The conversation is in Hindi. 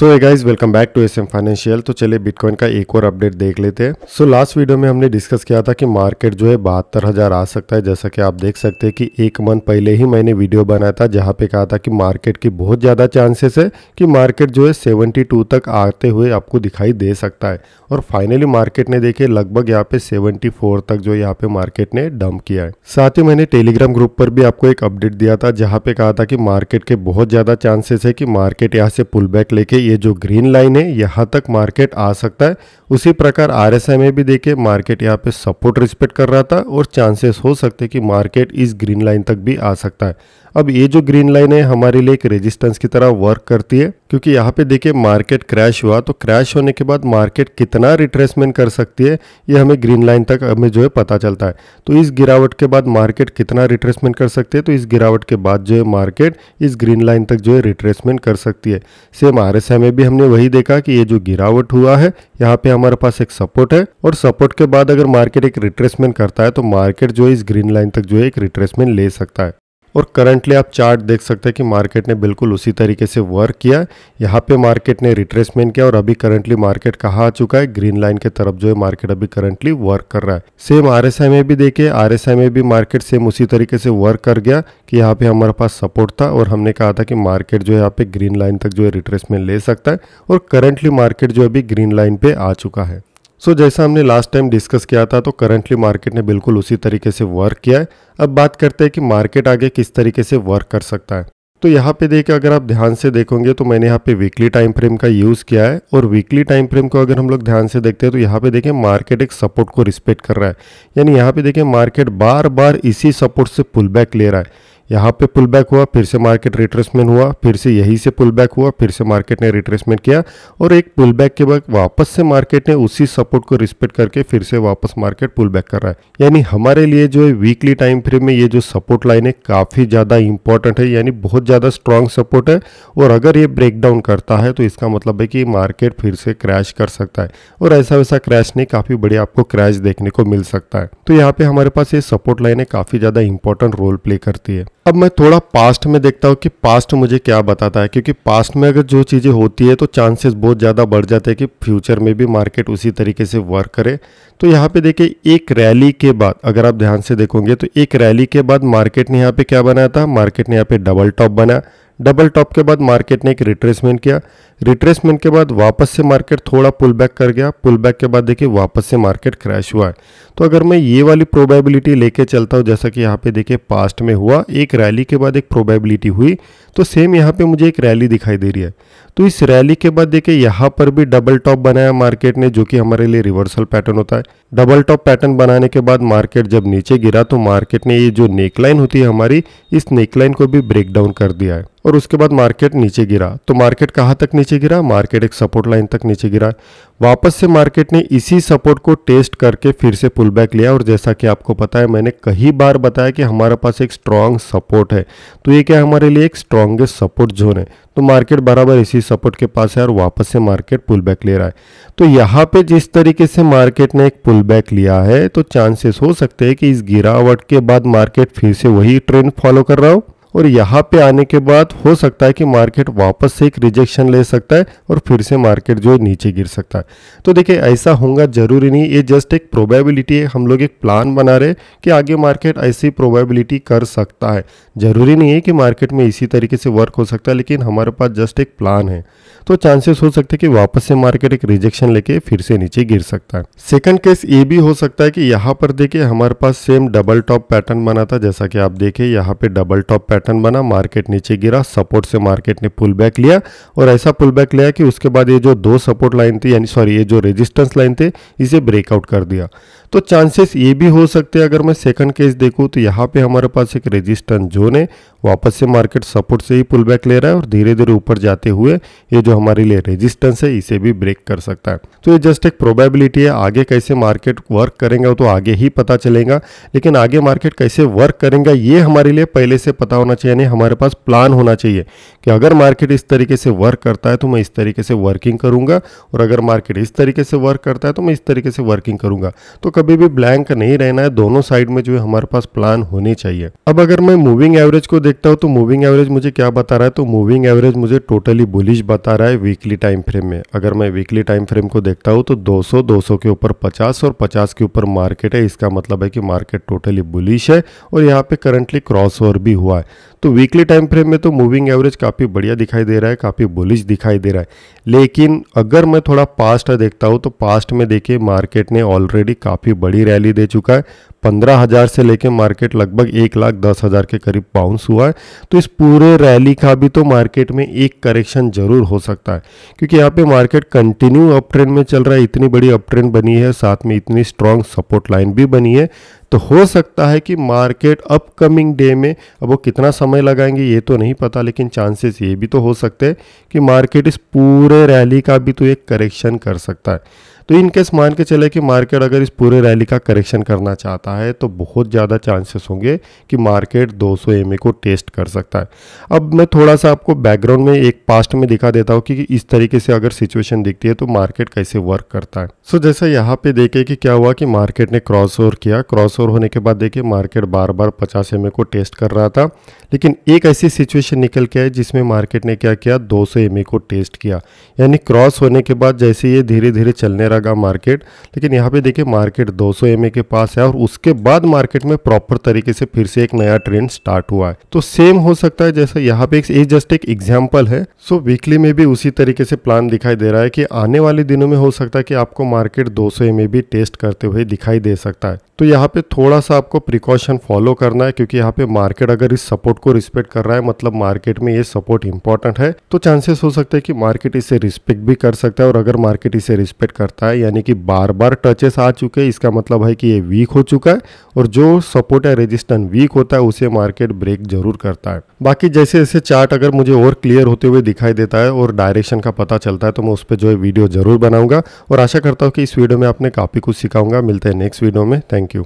So hey guys, welcome back to SM Financial. तो चलिए बिटकॉइन का एक और अपडेट देख लेते हैं। सो लास्ट वीडियो में हमने डिस्कस किया था कि मार्केट जो है 72,000 आ सकता है। जैसा कि आप देख सकते हैं कि एक मंथ पहले ही मैंने वीडियो बनाया था जहां पे कहा था कि मार्केट की बहुत ज़्यादा चांसेस है कि मार्केट जो है 72 तक आते हुए आपको दिखाई दे सकता है। और फाइनली मार्केट ने देखे लगभग यहाँ पे 74 तक जो यहाँ पे मार्केट ने डंप किया है। साथ ही मैंने टेलीग्राम ग्रुप पर भी आपको एक अपडेट दिया था जहाँ पे कहा था कि मार्केट के बहुत ज़्यादा चांसेस है कि मार्केट यहाँ से पुल बैक लेके ये जो ग्रीन लाइन है यहाँ तक मार्केट आ सकता है। उसी प्रकार आरएसआई में भी देखिए मार्केट यहाँ पे सपोर्ट रिस्पेक्ट कर रहा था और चांसेस हो सकते कि मार्केट इस ग्रीन लाइन तक भी आ सकता है। अब ये जो ग्रीन लाइन है हमारे लिए एक रेजिस्टेंस की तरह वर्क करती है, क्योंकि यहाँ पे देखिए मार्केट क्रैश हुआ तो क्रैश होने के बाद मार्केट कितना रिट्रेसमेंट कर सकती है ये हमें ग्रीन लाइन तक हमें जो है पता चलता है। तो इस गिरावट के बाद मार्केट कितना रिट्रेसमेंट कर सकती है, तो इस गिरावट के बाद जो है मार्केट इस ग्रीन लाइन तक जो है रिट्रेसमेंट कर सकती है। सेम आरएसआई में भी हमने वही देखा कि ये जो गिरावट हुआ है यहाँ पे हमारे पास एक सपोर्ट है और सपोर्ट के बाद अगर मार्केट एक रिट्रेसमेंट करता है तो मार्केट जो है इस ग्रीन लाइन तक जो है एक रिट्रेसमेंट ले सकता है। और करंटली आप चार्ट देख सकते हैं कि मार्केट ने बिल्कुल उसी तरीके से वर्क किया। यहाँ पे मार्केट ने रिट्रेसमेंट किया और अभी करंटली मार्केट कहाँ आ चुका है, ग्रीन लाइन के तरफ जो है मार्केट अभी करंटली वर्क कर रहा है। सेम आरएसआई में भी देखिए, आरएसआई में भी मार्केट सेम उसी तरीके से वर्क कर गया कि यहाँ पे हमारे पास सपोर्ट था और हमने कहा था कि मार्केट जो है यहाँ पे ग्रीन लाइन तक जो है रिट्रेसमेंट ले सकता है और करंटली मार्केट जो अभी ग्रीन लाइन पे आ चुका है। सो जैसा हमने लास्ट टाइम डिस्कस किया था तो करंटली मार्केट ने बिल्कुल उसी तरीके से वर्क किया है। अब बात करते हैं कि मार्केट आगे किस तरीके से वर्क कर सकता है। तो यहाँ पे देखिए अगर आप ध्यान से देखोगे तो मैंने यहाँ पे वीकली टाइम फ्रेम का यूज़ किया है और वीकली टाइम फ्रेम को अगर हम लोग ध्यान से देखते हैं तो यहाँ पे देखिए मार्केट एक सपोर्ट को रिस्पेक्ट कर रहा है। यानी यहाँ पे देखिए मार्केट बार बार इसी सपोर्ट से पुल बैक ले रहा है। यहाँ पे पुल बैक हुआ, फिर से मार्केट रिट्रेसमेंट हुआ, फिर से यहीं से पुल बैक हुआ, फिर से मार्केट ने रिट्रेसमेंट किया और एक पुल बैक के बाद वापस से मार्केट ने उसी सपोर्ट को रिस्पेक्ट करके फिर से वापस मार्केट पुल बैक कर रहा है। यानी हमारे लिए जो है वीकली टाइम फ्रेम में ये जो सपोर्ट लाइन है काफ़ी ज़्यादा इंपॉर्टेंट है, यानी बहुत ज़्यादा स्ट्रॉन्ग सपोर्ट है। और अगर ये ब्रेक डाउन करता है तो इसका मतलब है कि मार्केट फिर से क्रैश कर सकता है और ऐसा वैसा क्रैश नहीं, काफ़ी बढ़िया आपको क्रैश देखने को मिल सकता है। तो यहाँ पे हमारे पास ये सपोर्ट लाइन है काफ़ी ज़्यादा इंपॉर्टेंट रोल प्ले करती है। अब मैं थोड़ा पास्ट में देखता हूँ कि पास्ट मुझे क्या बताता है, क्योंकि पास्ट में अगर जो चीज़ें होती है तो चांसेस बहुत ज़्यादा बढ़ जाते हैं कि फ्यूचर में भी मार्केट उसी तरीके से वर्क करे। तो यहाँ पे देखिए एक रैली के बाद अगर आप ध्यान से देखोगे तो एक रैली के बाद मार्केट ने यहाँ पे क्या बनाया था, मार्केट ने यहाँ पे डबल टॉप बनाया। डबल टॉप के बाद मार्केट ने एक रिट्रेसमेंट किया। रिट्रेसमेंट के बाद वापस से मार्केट थोड़ा पुल बैक कर गया। पुल बैक के बाद देखिए वापस से मार्केट क्रैश हुआ है। तो अगर मैं ये वाली प्रोबेबिलिटी लेके चलता हूँ जैसा कि यहाँ पे देखिए पास्ट में हुआ, एक रैली के बाद एक प्रोबेबिलिटी हुई, तो सेम यहाँ पे मुझे एक रैली दिखाई दे रही है। तो इस रैली के बाद देखिए यहाँ पर भी डबल टॉप बनाया मार्केट ने, जो कि हमारे लिए रिवर्सल पैटर्न होता है। डबल टॉप पैटर्न बनाने के बाद मार्केट जब नीचे गिरा तो मार्केट ने ये जो नेकलाइन होती है हमारी, इस नेकलाइन को भी ब्रेक डाउन कर दिया है और उसके बाद मार्केट नीचे गिरा। तो मार्केट कहाँ तक नीचे गिरा, मार्केट एक सपोर्ट लाइन तक नीचे गिरा। वापस से मार्केट ने इसी सपोर्ट को टेस्ट करके फिर से पुल बैक लिया और जैसा कि आपको पता है मैंने कई बार बताया कि हमारे पास एक स्ट्रॉन्ग सपोर्ट है, तो ये क्या हमारे लिए एक स्ट्रॉन्गेस्ट सपोर्ट जोन है। तो मार्केट बराबर इसी सपोर्ट के पास है और वापस से मार्केट पुल बैक ले रहा है। तो यहाँ पे जिस तरीके से मार्केट ने एक पुल बैक लिया है तो चांसेस हो सकते हैं कि इस गिरावट के बाद मार्केट फिर से वही ट्रेंड फॉलो कर रहा हो और यहाँ पे आने के बाद हो सकता है कि मार्केट वापस से एक रिजेक्शन ले सकता है और फिर से मार्केट जो है नीचे गिर सकता है। तो देखिए ऐसा होगा जरूरी नहीं, ये जस्ट एक प्रोबेबिलिटी है। हम लोग एक प्लान बना रहे कि आगे मार्केट ऐसी प्रोबेबिलिटी कर सकता है। जरूरी नहीं है कि मार्केट में इसी तरीके से वर्क हो सकता है, लेकिन हमारे पास जस्ट एक प्लान है। तो चांसेस हो सकते हैं कि वापस से मार्केट एक रिजेक्शन लेके फिर से नीचे गिर सकता है। सेकंड केस ये भी हो सकता है कि यहाँ पर देखिए हमारे पास सेम डबल टॉप पैटर्न बना था, जैसा कि आप देखिए यहाँ पे डबल टॉप पैटर्न बना, मार्केट नीचे गिरा, सपोर्ट से मार्केट ने पुल बैक लिया और ऐसा पुल बैक लिया कि उसके बाद ये जो दो सपोर्ट लाइन थी यानी सॉरी ये जो रेजिस्टेंस लाइन थे इसे ब्रेकआउट कर दिया। तो चांसेस ये भी हो सकते हैं अगर मैं सेकंड केस देखूं तो यहाँ पे हमारे पास एक रेजिस्टेंस जोन है, वापस से मार्केट सपोर्ट से ही पुल बैक ले रहा है और धीरे धीरे ऊपर जाते हुए ये जो हमारे लिए रेजिस्टेंस है इसे भी ब्रेक कर सकता है। तो ये जस्ट एक प्रोबेबिलिटी है। आगे कैसे मार्केट वर्क करेंगे तो आगे ही पता चलेगा, लेकिन आगे मार्केट कैसे वर्क करेंगे ये हमारे लिए पहले से पता होना करना चाहिए, यानी हमारे पास प्लान होना चाहिए कि अगर मार्केट इस तरीके से वर्क करता है तो मैं इस तरीके से वर्किंग करूंगा, और अगर मार्केट इस तरीके से वर्क करता है तो मैं इस तरीके से वर्किंग करूंगा। तो कभी भी ब्लैंक नहीं रहना है, दोनों साइड में जो है हमारे पास प्लान होनी चाहिए। अब अगर मैं मूविंग एवरेज को देखता हूं तो मूविंग एवरेज मुझे क्या बता रहा है, तो मूविंग एवरेज मुझे टोटली बुलिश बता रहा है वीकली टाइम फ्रेम में। अगर मैं वीकली टाइम फ्रेम को देखता हूं तो 200, 200 के ऊपर 50 और 50 के ऊपर मार्केट है, इसका मतलब है कि मार्केट टोटली बुलिश है और यहाँ पे करंटली क्रॉस ओवर भी हुआ है। तो वीकली टाइम फ्रेम में तो मूविंग एवरेज काफ़ी बढ़िया दिखाई दे रहा है, काफ़ी बुलिश दिखाई दे रहा है। लेकिन अगर मैं थोड़ा पास्ट देखता हूँ तो पास्ट में देखिए मार्केट ने ऑलरेडी काफ़ी बड़ी रैली दे चुका है। 15,000 से लेके मार्केट लगभग 1,10,000 के करीब बाउंस हुआ है। तो इस पूरे रैली का भी तो मार्केट में एक करेक्शन जरूर हो सकता है, क्योंकि यहाँ पे मार्केट कंटिन्यू अप ट्रेंड में चल रहा है, इतनी बड़ी अप ट्रेंड बनी है, साथ में इतनी स्ट्रॉन्ग सपोर्ट लाइन भी बनी है। तो हो सकता है कि मार्केट अपकमिंग डे में, अब वो कितना समय लगाएंगे ये तो नहीं पता, लेकिन चांसेस ये भी तो हो सकते हैं कि मार्केट इस पूरे रैली का भी तो एक करेक्शन कर सकता है। तो इन केस मान के चले कि मार्केट अगर इस पूरे रैली का करेक्शन करना चाहता है तो बहुत ज़्यादा चांसेस होंगे कि मार्केट 200 EMA को टेस्ट कर सकता है। अब मैं थोड़ा सा आपको बैकग्राउंड में एक पास्ट में दिखा देता हूँ कि इस तरीके से अगर सिचुएशन दिखती है तो मार्केट कैसे वर्क करता है। सो जैसा यहाँ पे देखे कि क्या हुआ कि मार्केट ने क्रॉस ओवर किया, क्रॉस ओवर होने के बाद देखिए मार्केट बार बार 50 EMA को टेस्ट कर रहा था, लेकिन एक ऐसी सिचुएशन निकल के आई जिसमें मार्केट ने क्या किया, 200 EMA को टेस्ट किया। यानी क्रॉस होने के बाद जैसे ये धीरे धीरे चलने लगा मार्केट, लेकिन यहाँ पे देखिए मार्केट 200 EMA के पास है और उसके बाद मार्केट में प्रॉपर तरीके से फिर से एक नया ट्रेंड स्टार्ट हुआ है। तो सेम हो सकता है जैसा यहाँ पे जस्ट एक एग्जाम्पल है। सो वीकली में भी उसी तरीके से प्लान दिखाई दे रहा है कि आने वाले दिनों में हो सकता है कि आपको मार्केट 200 EMA भी टेस्ट करते हुए दिखाई दे सकता है। तो यहाँ पे थोड़ा सा आपको प्रिकॉशन फॉलो करना है, क्योंकि यहाँ पे मार्केट अगर इस सपोर्ट को रिस्पेक्ट कर रहा है, मतलब मार्केट में ये सपोर्ट इंपॉर्टेंट है, तो चांसेस हो सकते हैं कि मार्केट इसे रिस्पेक्ट भी कर सकता है। और अगर मार्केट इसे रिस्पेक्ट करता है, यानी कि बार बार टचेस आ चुके हैं, इसका मतलब है कि ये वीक हो चुका है, और जो सपोर्ट या रेजिस्टेंस वीक होता है उसे मार्केट ब्रेक जरूर करता है। बाकी जैसे जैसे चार्ट अगर मुझे और क्लियर होते हुए दिखाई देता है और डायरेक्शन का पता चलता है तो मैं उस पर जो है वीडियो जरूर बनाऊंगा, और आशा करता हूँ कि इस वीडियो में आपने काफ़ी कुछ सिखाऊंगा। मिलते हैं नेक्स्ट वीडियो में। Thank you.